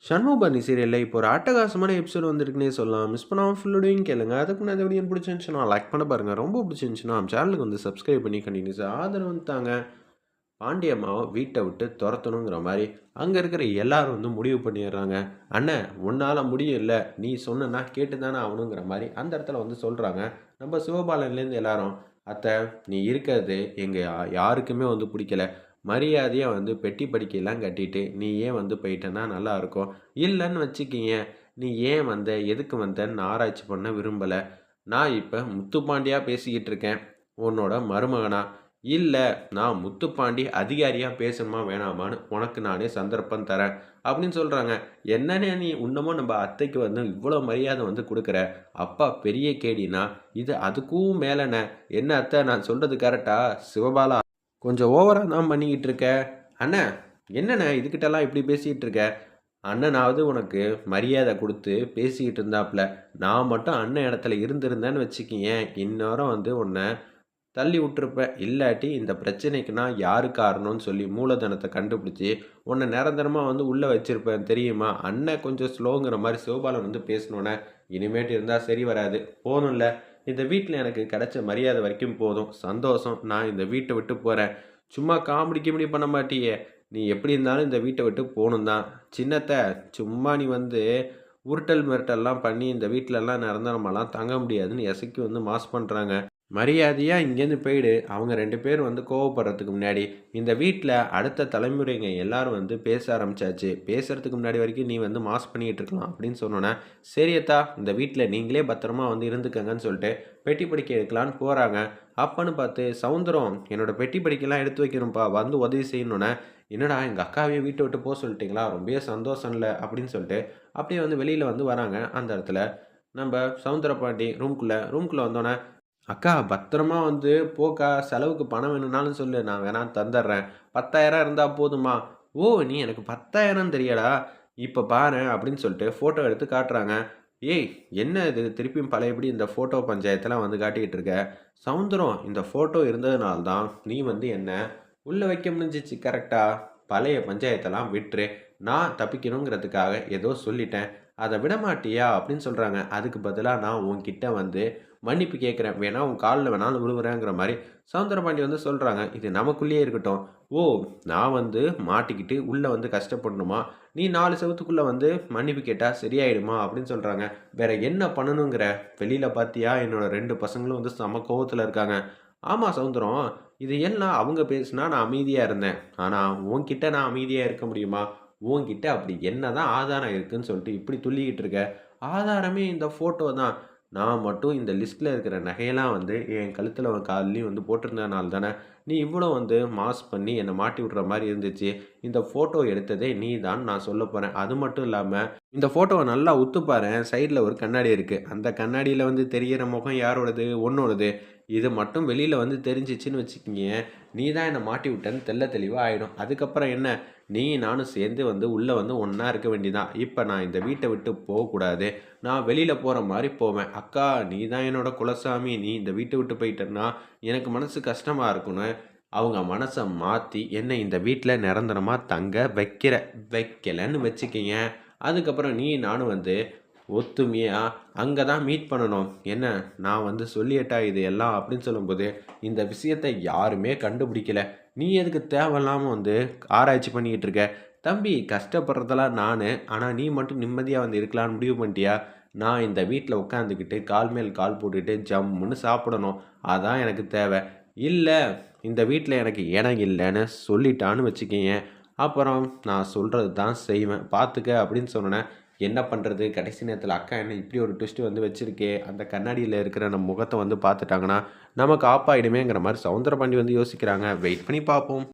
சண்முகபரணி சீரியல்ல இப்போ ஒரு அட்டகாசமான எபிசோட் வந்திருக்குன்னே சொல்லலாம். மிஸ் பண்ணாம ஃபுல்லோடையும் கேளுங்க. அதுக்கு முன்னாடி இந்த வீடியோ பிடிச்சிருந்துச்சுன்னா லைக் பண்ண பாருங்க. ரொம்ப பிடிச்சிருந்துச்சுன்னா நம்ம சேனலுக்கு வந்து சப்ஸ்கிரைப் பண்ணி கண்டினியூஸா ஆதரவு வந்துட்டாங்க. பாண்டியம்மாவை வீட்டை விட்டு துரத்தணுங்கிற மாதிரி அங்கே இருக்கிற எல்லாரும் வந்து முடிவு பண்ணிடுறாங்க. அண்ணன் உன்னால் முடியல, நீ சொன்னா கேட்டு தானே ஆகணுங்கிற மாதிரி அந்த இடத்துல வந்து சொல்கிறாங்க. நம்ம சிவபாலன்லேருந்து எல்லாரும், அத்தை நீ இருக்கிறது எங்கள் யாருக்குமே வந்து பிடிக்கல, மரியாதையாக வந்து பெட்டி படிக்கையெல்லாம் கட்டிட்டு நீ ஏன் வந்து போயிட்டேன்னா நல்லாயிருக்கும். இல்லைன்னு வச்சுக்கிங்க, நீ ஏன் வந்த எதுக்கு வந்தேன்னு ஆராய்ச்சி பண்ண விரும்பலை. நான் இப்போ முத்துப்பாண்டியாக பேசிக்கிட்டு இருக்கேன், உன்னோட மருமகனா. இல்லை, நான் முத்துப்பாண்டி அதிகாரியாக பேசணுமா வேணாமான்னு உனக்கு நானே சந்தர்ப்பம் தரேன் அப்படின்னு சொல்கிறாங்க. என்னன்னே நீ இன்னமும் நம்ம அத்தைக்கு வந்து இவ்வளோ மரியாதை வந்து கொடுக்குற, அப்பா பெரிய கேடினா இது அதுக்கும் மேலண்ணே. என்ன அத்தை நான் சொல்கிறது கரெக்டா? சிவபாலா கொஞ்சம் ஓவராக தான் பண்ணிக்கிட்டு இருக்க. அண்ணே என்னண்ணே இதுக்கிட்டலாம் இப்படி பேசிக்கிட்டு இருக்க? அண்ணனாவது உனக்கு மரியாதை கொடுத்து பேசிக்கிட்டு இருந்தாப்புல, நான் மட்டும் அண்ணன் இடத்துல இருந்திருந்தேன்னு வச்சுக்கியேன், இந்நேரம் வந்து உன்னை தள்ளி விட்டுருப்பேன். இல்லாட்டி இந்த பிரச்சனைக்கு நான் யாரு காரணம்னு சொல்லி மூலதனத்தை கண்டுபிடிச்சி உன்னை நிரந்தரமாக வந்து உள்ளே வச்சுருப்பேன் தெரியுமா? அண்ணன் கொஞ்சம் ஸ்லோங்கிற மாதிரி சிவபாலன் வந்து பேசினோன்னே, இனிமேட்டு இருந்தால் சரி வராது, போதும்ல, இந்த வீட்டில் எனக்கு கிடைச்ச மரியாதை வரைக்கும் போதும், சந்தோஷம், நான் இந்த வீட்டை விட்டு போகிறேன். சும்மா காமெடி கிமெடி பண்ண மாட்டியே, நீ எப்படி இருந்தாலும் இந்த வீட்டை விட்டு போகணும் தான். சின்னத்தை சும்மா நீ வந்து உருட்டல் மிரட்டல்லாம் பண்ணி இந்த வீட்டிலலாம் நிரந்தரமாலாம் தங்க முடியாதுன்னு எசைக்கு வந்து மாஸ் பண்ணுறாங்க. மரியாதையாக இங்கேருந்து போயிடு. அவங்க 2 பேரும் வந்து கோவப்படுறதுக்கு முன்னாடி இந்த வீட்டில் அடுத்த தலைமுறைங்க எல்லாரும் வந்து பேச ஆரம்பிச்சாச்சு. பேசுகிறதுக்கு முன்னாடி வரைக்கும் நீ வந்து மாஸ் பண்ணிகிட்டு இருக்கலாம் அப்படின்னு சொன்னோன்னே, சரியத்தா இந்த வீட்டில் நீங்களே பத்திரமா வந்து இருந்துக்கங்கன்னு சொல்லிட்டு பெட்டி படிக்க எடுக்கலான்னு போகிறாங்க. அப்பன்னு பார்த்து சவுந்தரம் என்னோடய பெட்டி படிக்கலாம் எடுத்து வைக்கணும்ப்பா, வந்து உதவி செய்யணுன்னே, என்னடா எங்கள் அக்காவையே வீட்டை விட்டு போக சொல்லிட்டீங்களா, ரொம்பவே சந்தோஷம் இல்லை அப்படின்னு சொல்லிட்டு அப்படியே வந்து வெளியில் வந்து வராங்க. அந்த இடத்துல நம்ம சவுந்தர பாண்டி ரூம்குள்ளே வந்தோன்னே, அக்கா பத்திரமா வந்து போக்கா, செலவுக்கு பணம் வேணும்னாலும் சொல்லு, நான் வேணா தந்துடுறேன். 10,000 இருந்தால் போதுமா? ஓ நீ எனக்கு 10,000 தெரியாடா, இப்போ பாரு அப்படின்னு சொல்லிட்டு ஃபோட்டோ எடுத்து காட்டுறாங்க. ஏய் என்ன இது திருப்பியும் பழையபடி இந்த ஃபோட்டோ பஞ்சாயத்தெல்லாம் வந்து காட்டிக்கிட்டு இருக்க? சவுந்தரம் இந்த ஃபோட்டோ இருந்ததுனால தான் நீ வந்து என்ன உள்ளே வைக்க முடிஞ்சிச்சு கரெக்டா? பழைய பஞ்சாயத்தெல்லாம் விட்டுரு, நான் தப்பிக்கணுங்கிறதுக்காக ஏதோ சொல்லிட்டேன், அதை விட மாட்டியா அப்படின்னு சொல்கிறாங்க. அதுக்கு பதிலாக நான் உன்கிட்ட வந்து மன்னிப்பு கேட்குறேன், வேணா உன் காலில் வேணாலும் விழுவுறேங்கிற மாதிரி சவுந்தரபாண்டி வந்து சொல்கிறாங்க. இது நமக்குள்ளேயே இருக்கட்டும். ஓ நான் வந்து மாட்டிக்கிட்டு உள்ளே வந்து கஷ்டப்படணுமா? நீ 4 செவத்துக்குள்ளே வந்து மன்னிப்பு கேட்டால் சரியாயிடுமா அப்படின்னு சொல்கிறாங்க. வேற என்ன பண்ணணுங்கிற? வெளியில் பார்த்தியா என்னோட 2 பசங்களும் வந்து செம கோவத்தில் இருக்காங்க. ஆமாம் சவுந்தரம், இது எல்லாம் அவங்க பேசுனா நான் அமைதியாக இருந்தேன், ஆனால் உன்கிட்ட நான் அமைதியாக இருக்க முடியுமா? உன்கிட்ட அப்படி என்ன தான் ஆதாரம் இருக்குன்னு சொல்லிட்டு இப்படி துள்ளிக்கிட்டு இருக்க? ஆதாரமே இந்த ஃபோட்டோ தான். நான் மட்டும் இந்த லிஸ்ட்டில் இருக்கிற நகையெல்லாம் வந்து என் கழுத்தில் கால்லையும் வந்து போட்டிருந்தனால தானே நீ இவ்வளோ வந்து மாஸ் பண்ணி என்னை மாட்டி விட்ற மாதிரி இருந்துச்சு. இந்த ஃபோட்டோ எடுத்ததே நீ தான் நான் சொல்ல போகிறேன். அது மட்டும் இல்லாமல் இந்த ஃபோட்டோவை நல்லா உத்துப்பாரு, சைடில் ஒரு கண்ணாடி இருக்குது, அந்த கண்ணாடியில் வந்து தெரிகிற முகம் யாரோடது? உன்னோடது. இது மட்டும் வெளியில் வந்து தெரிஞ்சிச்சின்னு வச்சுக்கிங்க, நீ தான் என்னை மாட்டி விட்டேன்னு தெள்ள தெளிவாக ஆகிடும். அதுக்கப்புறம் என்ன, நீ நானும் சேர்ந்து வந்து உள்ளே வந்து ஒன்றா இருக்க வேண்டியதான். இப்போ நான் இந்த வீட்டை விட்டு போகக்கூடாது, நான் வெளியில் போகிற மாதிரி போவேன். அக்கா நீ தான் என்னோட குலசாமி, நீ இந்த வீட்டை விட்டு போயிட்டேன்னா எனக்கு மனசு கஷ்டமாக இருக்குன்னு அவங்க மனசை மாற்றி என்னை இந்த வீட்டில் நிரந்தரமாக தங்க வைக்கலைன்னு வச்சுக்கிங்க. அதுக்கப்புறம் நீ நானும் வந்து ஒத்துமையாக அங்கே தான் மீட் பண்ணணும். என்ன நான் வந்து சொல்லிட்டா இது எல்லாம் அப்படின்னு சொல்லும்போது, இந்த விஷயத்தை யாருமே கண்டுபிடிக்கல, நீ எதுக்கு தேவையில்லாமல் வந்து ஆராய்ச்சி பண்ணிக்கிட்டு இருக்க? தம்பி கஷ்டப்படுறதெல்லாம் நான், ஆனால் நீ மட்டும் நிம்மதியாக வந்து இருக்கலான்னு முடிவு பண்ணிட்டியா? நான் இந்த வீட்டில் உட்காந்துக்கிட்டு கால் மேல் கால் போட்டுக்கிட்டு ஜம்முன்னு சாப்பிடணும், அதான் எனக்கு தேவை. இல்லை இந்த வீட்டில் எனக்கு இடம் இல்லைன்னு சொல்லிட்டான்னு வச்சுக்கிங்க, அப்புறம் நான் சொல்கிறது தான் செய்வேன் பார்த்துக்க அப்படின்னு சொன்னேன். என்ன பண்ணுறது, கடைசி நேரத்தில் அக்கா என்ன இப்படி ஒரு ட்விஸ்ட்டு வந்து வச்சுருக்கே, அந்த கண்ணாடியில் இருக்கிற நம்ம முகத்தை வந்து பார்த்துட்டாங்கன்னா நமக்கு ஆப்பாயிடுமேங்கிற மாதிரி சவுந்தரபாண்டி வந்து யோசிக்கிறாங்க. வெயிட் பண்ணி பார்ப்போம்.